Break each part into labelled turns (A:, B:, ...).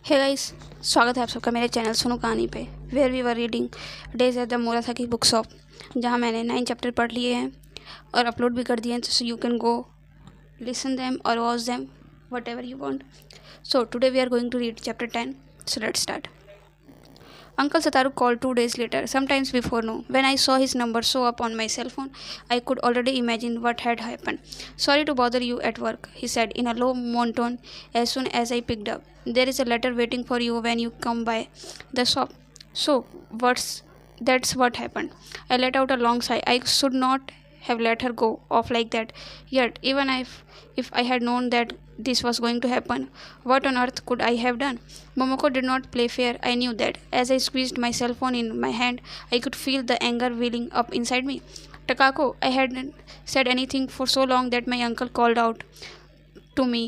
A: Hey guys, स्वागत है आप सबका मेरे चैनल सुनो कहानी पे where we were reading days at the Morisaki book shop, जहाँ मैंने 9 चैप्टर पढ़ लिए हैं और अपलोड भी कर दिए हैं, so you can go listen them और watch them whatever you want. So today we are going to read chapter 10. So let's start. Uncle Sataru called 2 days later, sometimes before noon. When I saw his number show up on my cell phone, I could already imagine what had happened. Sorry to bother you at work, he said in a low monotone as soon as I picked up. There is a letter waiting for you when you come by the shop. So, that's what happened. I let out a long sigh. I should not have let her go off like that. Yet, even if I had known that this was going to happen, what on earth could I have done? Momoko did not play fair, I knew that. As I squeezed my cell phone in my hand, I could feel the anger welling up inside me. Takako, I hadn't said anything for so long that my uncle called out to me,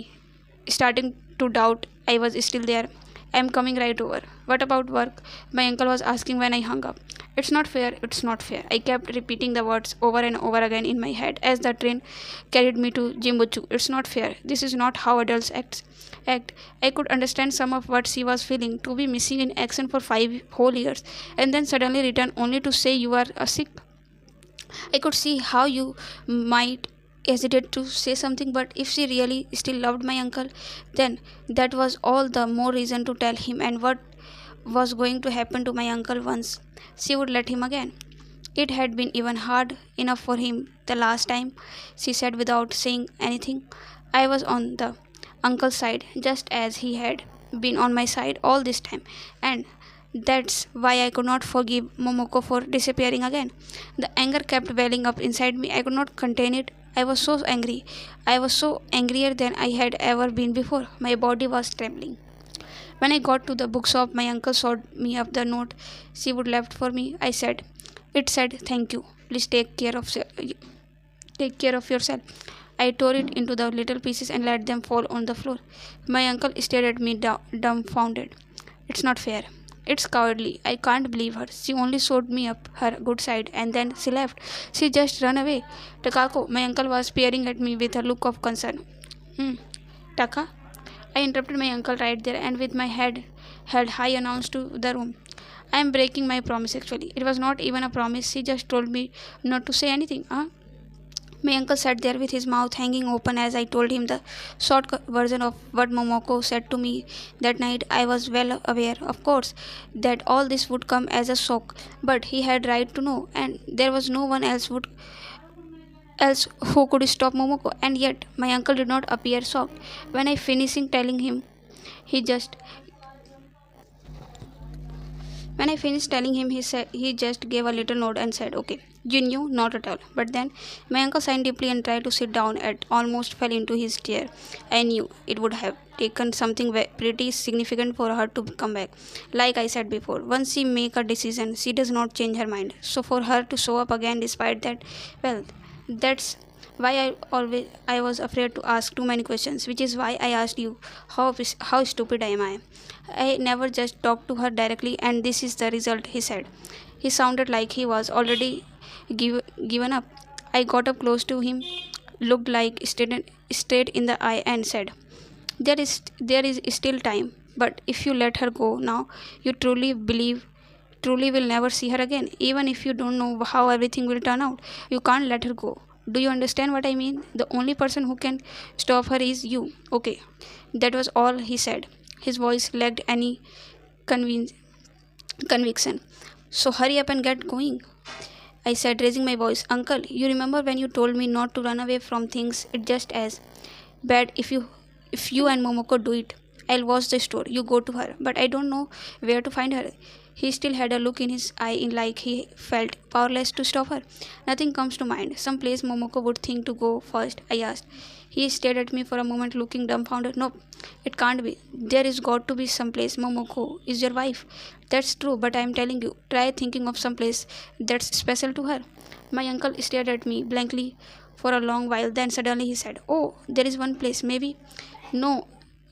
A: starting to doubt I was still there. I'm coming right over. What about work? My uncle was asking when I hung up. It's not fair, it's not fair. I kept repeating the words over and over again in my head as the train carried me to Jimbuchu. It's not fair. This is not how adults act. I could understand some of what she was feeling, to be missing in action for 5 whole years and then suddenly return only to say you are sick. I could see how you might hesitate to say something, but if she really still loved my uncle, then that was all the more reason to tell him. And what was going to happen to my uncle once she would let him again? It had been even hard enough for him the last time, she said without saying anything. I was on the uncle's side, just as he had been on my side all this time, and that's why I could not forgive Momoko for disappearing again. The anger kept welling up inside me. I could not contain it. I was so angry. I was so angrier than I had ever been before. My body was trembling. When I got to the bookshop, my uncle showed me up the note she would left for me. It said, "Thank you. Please take care of yourself." I tore it into the little pieces and let them fall on the floor. My uncle stared at me dumbfounded. It's not fair. It's cowardly. I can't believe her. She only showed me up her good side and then she left. She just ran away. Takako, my uncle was peering at me with a look of concern. Taka? I interrupted my uncle right there and with my head held high announced to the room. I am breaking my promise actually. It was not even a promise. She just told me not to say anything. My uncle sat there with his mouth hanging open as I told him the short version of what Momoko said to me that night. I was well aware, of course, that all this would come as a shock, but he had right to know, and there was no one else who could stop Momoko. And yet, my uncle did not appear shocked. When I finished telling him, he just When I finished telling him, he just gave a little nod and said, "Okay." You knew? Not at all. But then my uncle sighed deeply and tried to sit down and almost fell into his chair. I knew it would have taken something pretty significant for her to come back. Like I said before, once she makes a decision, she does not change her mind. So for her to show up again despite that, well, that's why I was afraid to ask too many questions, which is why I asked you how stupid am I. I never just talked to her directly, and this is the result, he said. He sounded like he was already given up. I got up close to him, looked like straight in the eye, and said, "There is still time, but if you let her go now, you truly will never see her again. Even if you don't know how everything will turn out, you can't let her go. Do you understand what I mean? The only person who can stop her is you." Okay, that was all he said. His voice lacked any convin- conviction. "So hurry up and get going," I said, raising my voice. "Uncle, you remember when you told me not to run away from things? It's just as bad if you and Momoko do it. I'll watch the store. You go to her, but I don't know where to find her." He still had a look in his eye like he felt powerless to stop her. "Nothing comes to mind. Some place Momoko would think to go first?" I asked. He stared at me for a moment, looking dumbfounded. "Nope, it can't be. There is got to be some place. Momoko is your wife." "That's true, but I am telling you, try thinking of some place that's special to her." My uncle stared at me blankly for a long while. Then suddenly he said, "Oh, there is one place, maybe." "No,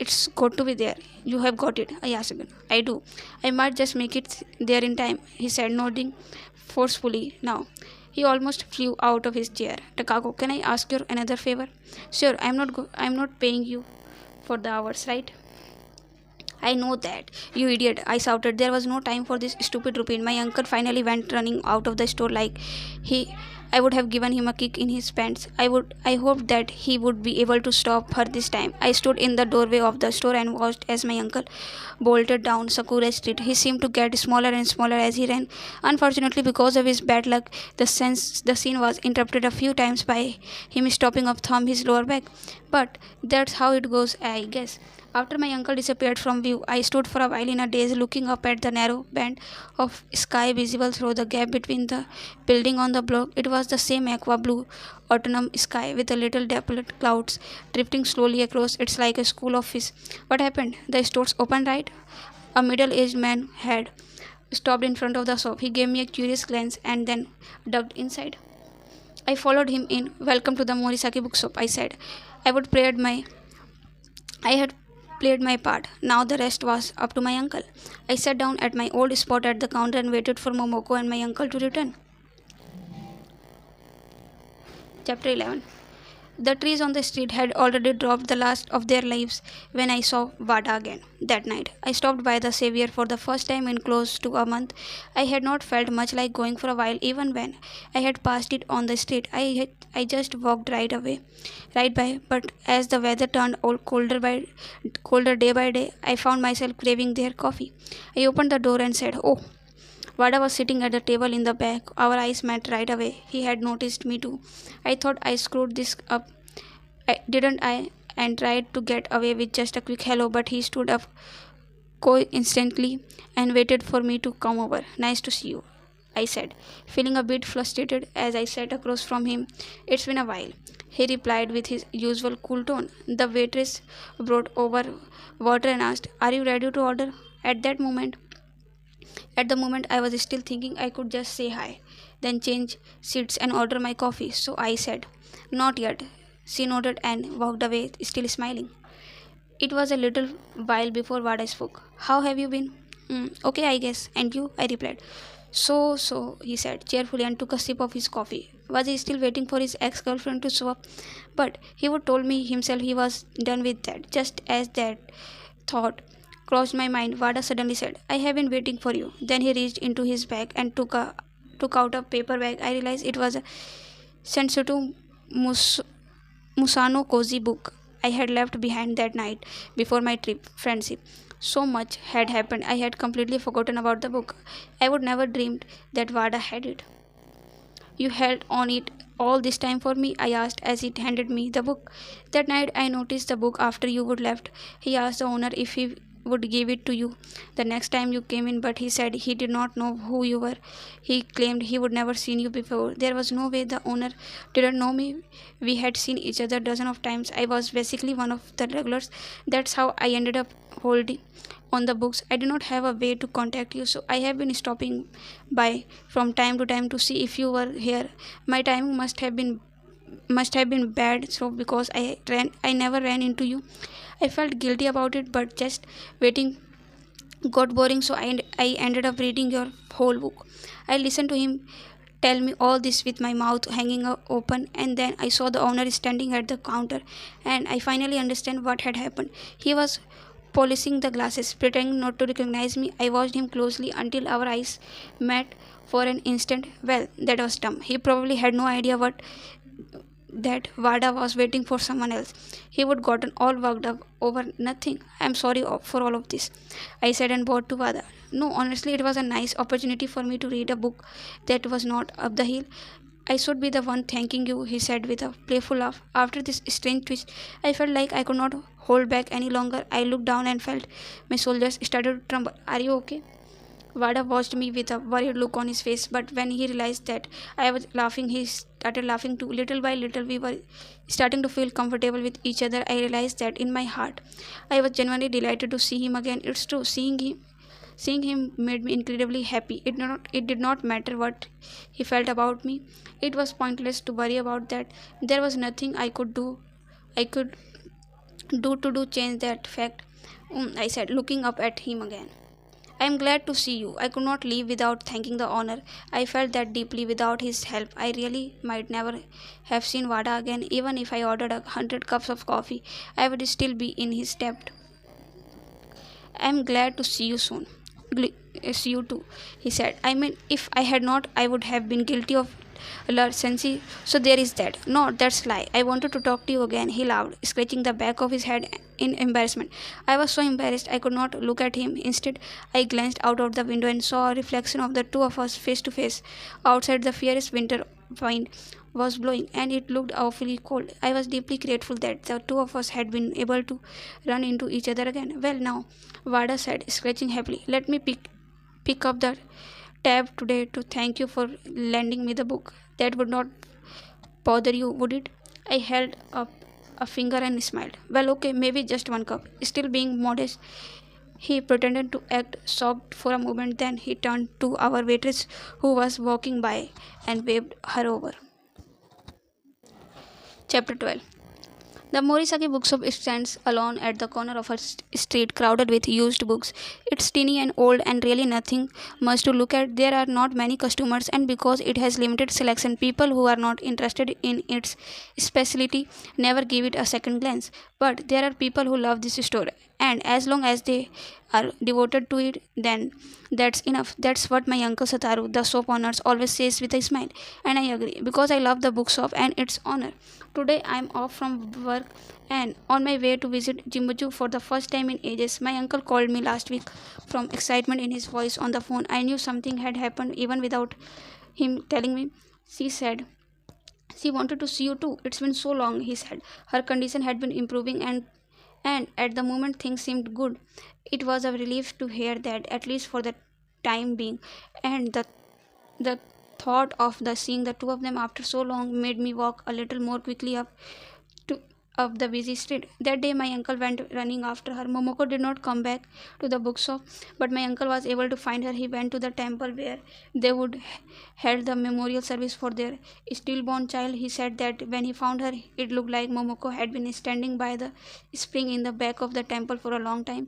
A: it's got to be there." "You have got it?" I asked again. "I do. I might just make it there in time," he said, nodding forcefully now. He almost flew out of his chair. "Takako, can I ask you another favor?" "Sure. I'm not paying you for the hours, right?" I know that, you idiot, I shouted. There was no time for this stupid routine. My uncle finally went running out of the store like he I would have given him a kick in his pants. I hoped that he would be able to stop her this time. I stood in the doorway of the store and watched as my uncle bolted down Sakura Street. He seemed to get smaller and smaller as he ran. Unfortunately, because of his bad luck, the scene was interrupted a few times by him stopping up thumb his lower back. But that's how it goes, I guess. After my uncle disappeared from view, I stood for a while in a daze looking up at the narrow band of sky visible through the gap between the building on the block. It was the same aqua blue autumn sky with the little dappled clouds drifting slowly across. It's like a school of fish. What happened? The store's open, right? A middle-aged man had stopped in front of the shop. He gave me a curious glance and then ducked inside. I followed him in. Welcome to the Morisaki bookshop, I said. I would played my I had played my part. Now the rest was up to my uncle. I sat down at my old spot at the counter and waited for Momoko and my uncle to return. Chapter 11. The trees on the street had already dropped the last of their leaves when I saw Vada again. That night, I stopped by the Savior for the first time in close to a month. I had not felt much like going for a while, even when I had passed it on the street. I just walked right by. But as the weather turned colder day by day, I found myself craving their coffee. I opened the door and said, "Oh." Vada was sitting at the table in the back. Our eyes met right away. He had noticed me too. I thought I screwed this up, didn't I? And tried to get away with just a quick hello, but he stood up instantly and waited for me to come over. "Nice to see you," I said, feeling a bit frustrated as I sat across from him. "It's been a while," he replied with his usual cool tone. The waitress brought over water and asked, "Are you ready to order?" At the moment, I was still thinking I could just say hi, then change seats and order my coffee. So I said, "Not yet." She nodded and walked away, still smiling. It was a little while before Vada spoke. "How have you been?" "Okay, I guess. And you?" I replied. So, he said cheerfully and took a sip of his coffee. Was he still waiting for his ex-girlfriend to show up? But he would told me himself he was done with that. Just as that thought crossed my mind, Vada suddenly said, "I have been waiting for you." Then he reached into his bag and took out a paper bag. I realized it was a Sensuto Musano cozy book I had left behind that night before my trip. Friendship. So much had happened, I had completely forgotten about the book. I would never dreamed that Vada had it. "You held on it all this time for me?" I asked as he handed me the book. "That night I noticed the book after you would left. He asked the owner if he would give it to you the next time you came in, but he said he did not know who you were. He claimed he would never seen you before. There was no way the owner didn't know me. We had seen each other dozen of times. I was basically one of the regulars. That's how I ended up holding on the books. I do not have a way to contact you, so I have been stopping by from time to time to see if you were here. My timing must have been bad, so because I never ran into you. I felt guilty about it, but just waiting got boring, so I ended up reading your whole book. I listened to him tell me all this with my mouth hanging open, and then I saw the owner standing at the counter, and I finally understand what had happened. He was polishing the glasses, pretending not to recognize me. I watched him closely until our eyes met for an instant. Well, that was dumb. He probably had no idea that Vada was waiting for someone else. He would gotten all worked up over nothing. "I'm sorry for all of this," I said and bowed to Vada. "No, honestly, it was a nice opportunity for me to read a book that was not up the hill. I should be the one thanking you," he said with a playful laugh. After this strange twist, I felt like I could not hold back any longer. I looked down and felt my shoulders started to tremble. "Are you okay?" Vada watched me with a worried look on his face, but when he realized that I was laughing, he started laughing too. Little by little, we were starting to feel comfortable with each other. I realized that in my heart, I was genuinely delighted to see him again. It's true, seeing him made me incredibly happy. It did not matter what he felt about me. It was pointless to worry about that. There was nothing I could do to change that fact. I said, looking up at him again. "I am glad to see you. I could not leave without thanking the owner. I felt that deeply. Without his help, I really might never have seen Vada again. Even if I ordered 100 cups of coffee, I would still be in his debt." I'm glad to see you soon. See you too, he said. I mean, if I had not, I would have been guilty of larceny. So there is that. No, that's lie. I wanted to talk to you again, he laughed, scratching the back of his head in embarrassment. I was so embarrassed I could not look at him. Instead, I glanced out of the window and saw a reflection of the two of us face to face. Outside, the fierce winter wind was blowing, and it looked awfully cold. I was deeply grateful that the two of us had been able to run into each other again. Well, now, Vada said, scratching happily, let me pick up the tab today to thank you for lending me the book. That would not bother you, would it? I held up a finger and smiled. Well, okay, maybe just one cup. Still being modest, he pretended to act shocked for a moment, then he turned to our waitress who was walking by and waved her over. Chapter 12. The Morisaki bookshop stands alone at the corner of a street crowded with used books. It's teeny and old and really nothing much to look at. There are not many customers, and because it has limited selection, people who are not interested in its specialty never give it a second glance. But there are people who love this store, and as long as they are devoted to it, then that's enough. That's what my uncle Sataru, the shop owner, always says with a smile, and I agree because I love the bookshop and its owner. Today I am off from work and on my way to visit Jimbuju for the first time in ages. My uncle called me last week from excitement in his voice on the phone. I knew something had happened even without him telling me. She said she wanted to see you too. It's been so long, he said. Her condition had been improving and at the moment things seemed good. It was a relief to hear that, at least for the time being, and the thought of the seeing the two of them after so long made me walk a little more quickly to up the busy street. That day my uncle went running after her. Momoko did not come back to the bookshop, but my uncle was able to find her. He went to the temple where they would held the memorial service for their stillborn child. He said that when he found her, it looked like Momoko had been standing by the spring in the back of the temple for a long time.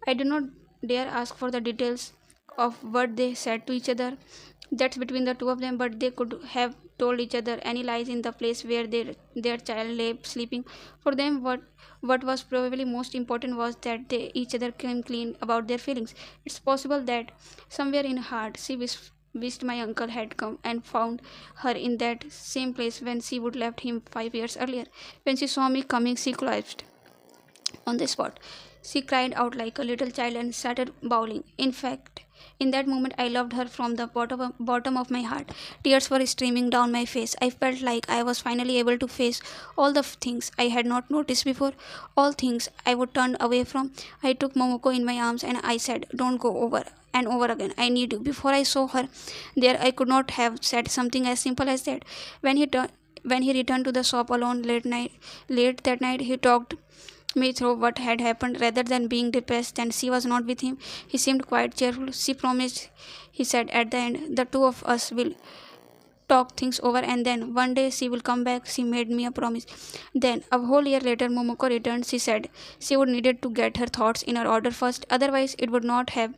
A: I did not dare ask for the details of what they said to each other. That's between the two of them, but they could have told each other any lies in the place where their child lay sleeping. For them, what was probably most important was that they each other came clean about their feelings. It's possible that somewhere in her heart she wished my uncle had come and found her in that same place when she would left him 5 years earlier. When she saw me coming, she collapsed on the spot. She cried out like a little child and started bawling. In fact, in that moment, I loved her from the bottom of my heart. Tears were streaming down my face. I felt like I was finally able to face all the things I had not noticed before, all things I would turn away from. I took Momoko in my arms and I said, don't go over and over again. I need you. Before I saw her there, I could not have said something as simple as that. When he returned to the shop alone late that night, he talked me through what had happened rather than being depressed and she was not with him. He seemed quite cheerful. She promised, he said at the end, the two of us will talk things over and then one day she will come back. She made me a promise. Then, a whole year later, Momoko returned. She said she would needed to get her thoughts in her order first, otherwise it would not have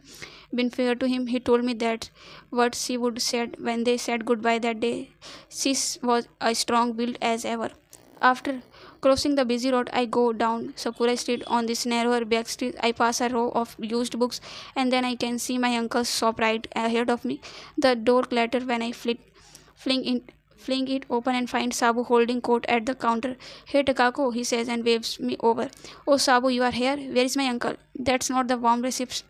A: been fair to him. He told me that what she would said when they said goodbye that day. She was as strong-willed as ever. After crossing the busy road, I go down Sakura Street. On this narrower back street, I pass a row of used books, and then I can see my uncle's shop right ahead of me. The door clatters when I fling, in, fling it open and find Sabu holding coat at the counter. Hey Takako, he says and waves me over. Oh Sabu, you are here? Where is my uncle? That's not the warm reception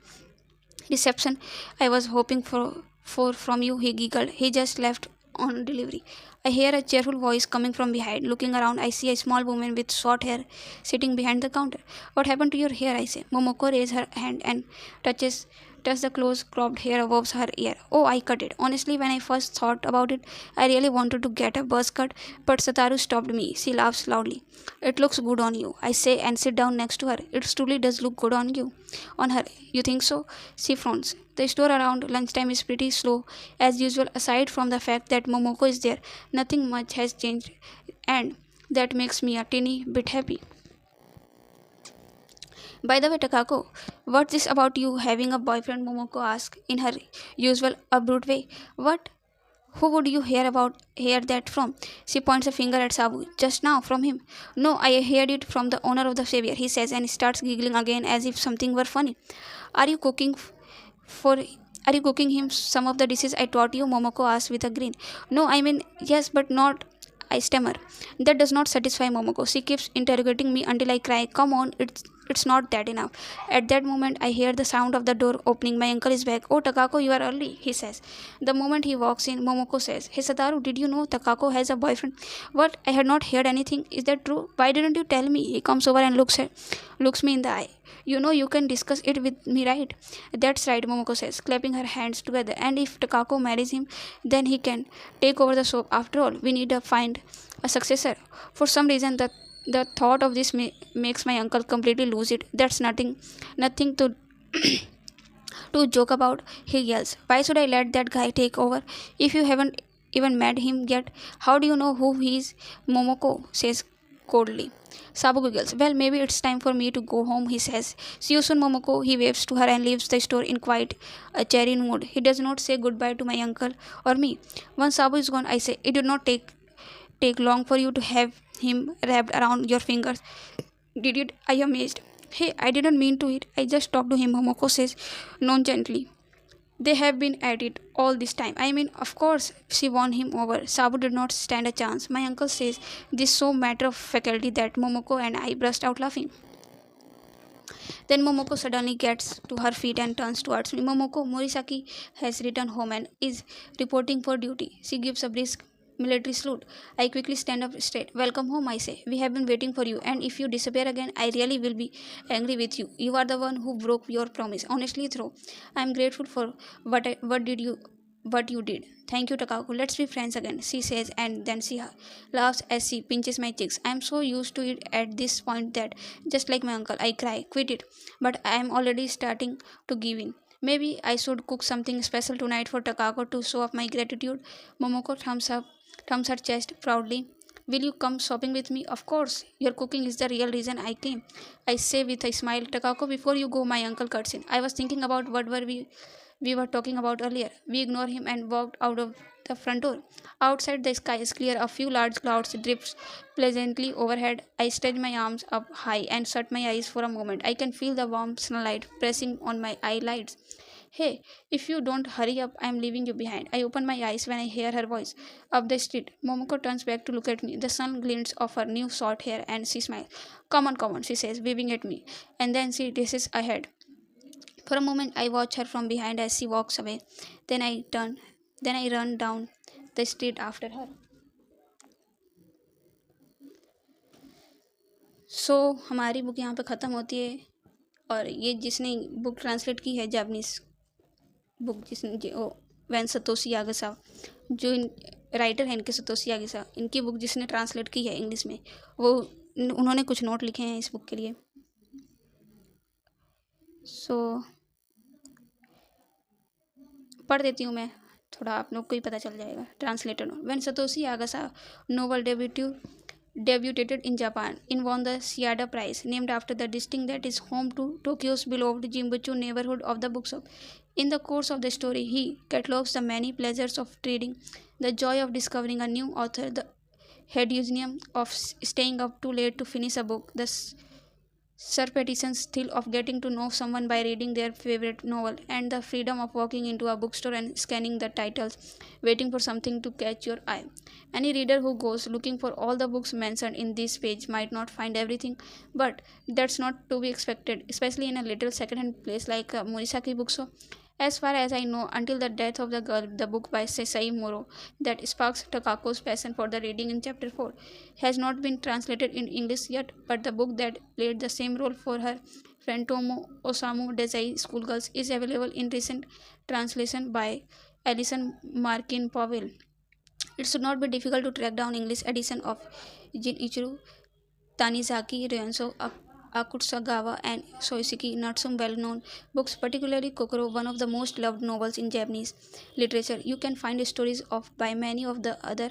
A: I was hoping for from you, he giggled. He just left on delivery. I hear a cheerful voice coming from behind. Looking around, I see a small woman with short hair sitting behind the counter. What happened to your hair? I say. Momoko raises her hand and touches the close cropped hair above her ear. Oh, I cut it. Honestly, when I first thought about it, I really wanted to get a buzz cut, but Sataru stopped me. She laughs loudly. It looks good on you, I say and sit down next to her. It truly does look good on you. On her. You think so? She frowns. The store around lunchtime is pretty slow as usual, aside from the fact that Momoko is there. Nothing much has changed, and that makes me a teeny bit happy. By the way, Takako, what's this about you having a boyfriend? Momoko asked in her usual abrupt way. What? Who would you hear that from? She points a finger at Sabu. Just now, from him. No, I heard it from the owner of the Savior, he says, and starts giggling again as if something were funny. Are you cooking for are you cooking him some of the dishes I taught you? Momoko asked with a grin. No, I mean yes, but not, I stammer. That does not satisfy Momoko. She keeps interrogating me until I cry. Come on, it's not that enough. At that moment, I hear the sound of the door opening. My uncle is back. Oh, Takako, you are early, he says. The moment he walks in, Momoko says, Hey, Sataru, did you know Takako has a boyfriend? What? I had not heard anything. Is that true? Why didn't you tell me? He comes over and looks me in the eye. You know you can discuss it with me, right? That's right, Momoko says, clapping her hands together. And if Takako marries him, then he can take over the soap. After all, we need to find a successor. For some reason, the thought of this makes my uncle completely lose it. That's nothing to joke about, he yells. Why should I let that guy take over? If you haven't even met him yet, how do you know who he is? Momoko says coldly. Sabu giggles. Well, maybe it's time for me to go home, he says. See you soon, Momoko. He waves to her and leaves the store in quite a cheery mood. He does not say goodbye to my uncle or me. Once Sabu is gone, I say, it did not take long for you to have him wrapped around your fingers. Did it? I am amazed. Hey, I didn't mean to it. I just talked to him, Momoko says nonchalantly. They have been at it all this time. I mean, of course, she won him over. Sabu did not stand a chance. My uncle says this so matter of faculty that Momoko and I burst out laughing. Then Momoko suddenly gets to her feet and turns towards me. Momoko, Morisaki has returned home and is reporting for duty. She gives a brisk military salute. I quickly stand up straight. Welcome home, I say. We have been waiting for you, and if you disappear again, I really will be angry with you. You are the one who broke your promise. Honestly, though, I am grateful for what you did. Thank you, Takaku. Let's be friends again, she says, and then she laughs as she pinches my cheeks. I am so used to it at this point that, just like my uncle, I cry, quit it. But I am already starting to give in. Maybe I should cook something special tonight for Takako to show off my gratitude. Momoko thumbs her chest proudly. Will you come shopping with me? Of course. Your cooking is the real reason I came. I say with a smile. Takako, before you go, my uncle cuts in. I was thinking about what we were talking about earlier. We ignored him and walked out of the front door. Outside, the sky is clear. A few large clouds drift pleasantly overhead. I stretch my arms up high and shut my eyes for a moment. I can feel the warm sunlight pressing on my eyelids. Hey, if you don't hurry up, I am leaving you behind. I open my eyes when I hear her voice. Up the street, Momoko turns back to look at me. The sun glints off her new short hair and she smiles. Come on, she says, waving at me. And then she races ahead. For a moment, I watch her from behind as she walks away. Then I turn. Then I run down the street after her. सो हमारी book यहाँ पे ख़त्म होती है और ये जिसने book translate की है जापानीज़ बुक जिसने वैन सतोशी यागसा जो राइटर हैं इनके सतोशी यागसा इनकी बुक जिसने ट्रांसलेट की है इंग्लिश में वो उन्होंने कुछ नोट लिखे हैं इस बुक के लिए. सो पढ़ देती हूँ मैं, थोड़ा आप लोग को ही पता चल जाएगा. Translator when Satoshi Yagisawa novel debuted in Japan and won the Shiada Prize, named after the district that is home to Tokyo's beloved Jimbuchu neighborhood of the bookshop. In the course of the story, he catalogs the many pleasures of reading, the joy of discovering a new author, the hedonism of staying up too late to finish a book, the surreptitious thrill of getting to know someone by reading their favorite novel, and the freedom of walking into a bookstore and scanning the titles, waiting for something to catch your eye. Any reader who goes looking for all the books mentioned in this page might not find everything, but that's not to be expected, especially in a little second-hand place like a Morisaki bookshop. As far as I know, until the death of the girl, the book by Sesai Moro that sparks Takako's passion for the reading in chapter 4 has not been translated in English yet, but the book that played the same role for her friend Tomo Osamu Dezai schoolgirls is available in recent translation by Alison Markin Powell. It should not be difficult to track down English edition of Jinichiro Tanizaki Ryounso Akutsagawa and Soisiki, not some well-known books, particularly Kokoro, one of the most loved novels in Japanese literature. You can find stories of by many of the other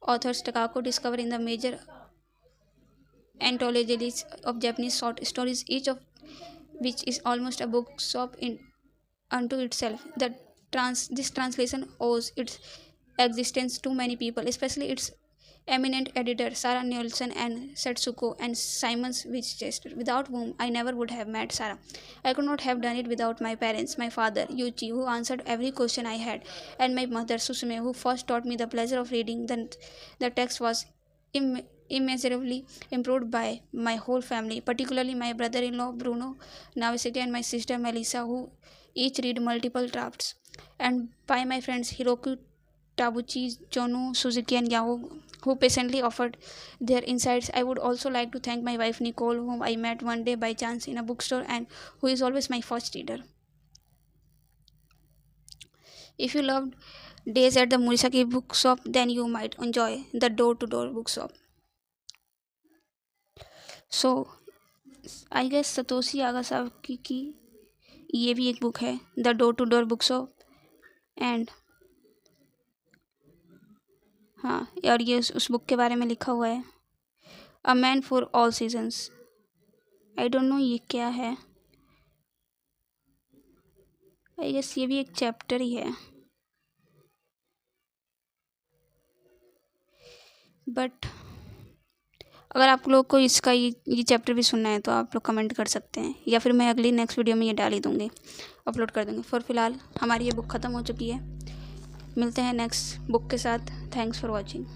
A: authors Takako discovered in the major anthologies of Japanese short stories, each of which is almost a bookshop in unto itself. This translation owes its existence to many people, especially its eminent editor Sarah Nielsen and Setsuko and Simons Winchester, without whom I never would have met Sarah. I could not have done it without my parents, my father, Yuchi, who answered every question I had, and my mother, Susume, who first taught me the pleasure of reading. Then the text was immeasurably improved by my whole family, particularly my brother-in-law Bruno Navasiti and my sister Melissa, who each read multiple drafts, and by my friends Hiroku Tabuchi, Jonu, Suzuki, and Yahoo, who patiently offered their insights. I would also like to thank my wife Nicole, whom I met one day by chance in a bookstore and who is always my first reader. If you loved Days at the Morisaki bookshop, then you might enjoy the Door to Door bookshop. So, I guess Satoshi यागासाकी की ये भी एक book है, the door to door bookshop. And हाँ, और ये उस बुक के बारे में लिखा हुआ है, a man for all seasons. I don't know ये क्या है. आई गेस ये भी एक चैप्टर ही है, बट अगर आप लोग को इसका ये चैप्टर भी सुनना है तो आप लोग कमेंट कर सकते हैं, या फिर मैं अगली नेक्स्ट वीडियो में ये डाल ही दूँगी, अपलोड कर दूँगी. फॉर फिलहाल हमारी ये बुक ख़त्म हो चुकी है. मिलते हैं नेक्स्ट बुक के साथ. Thanks for watching.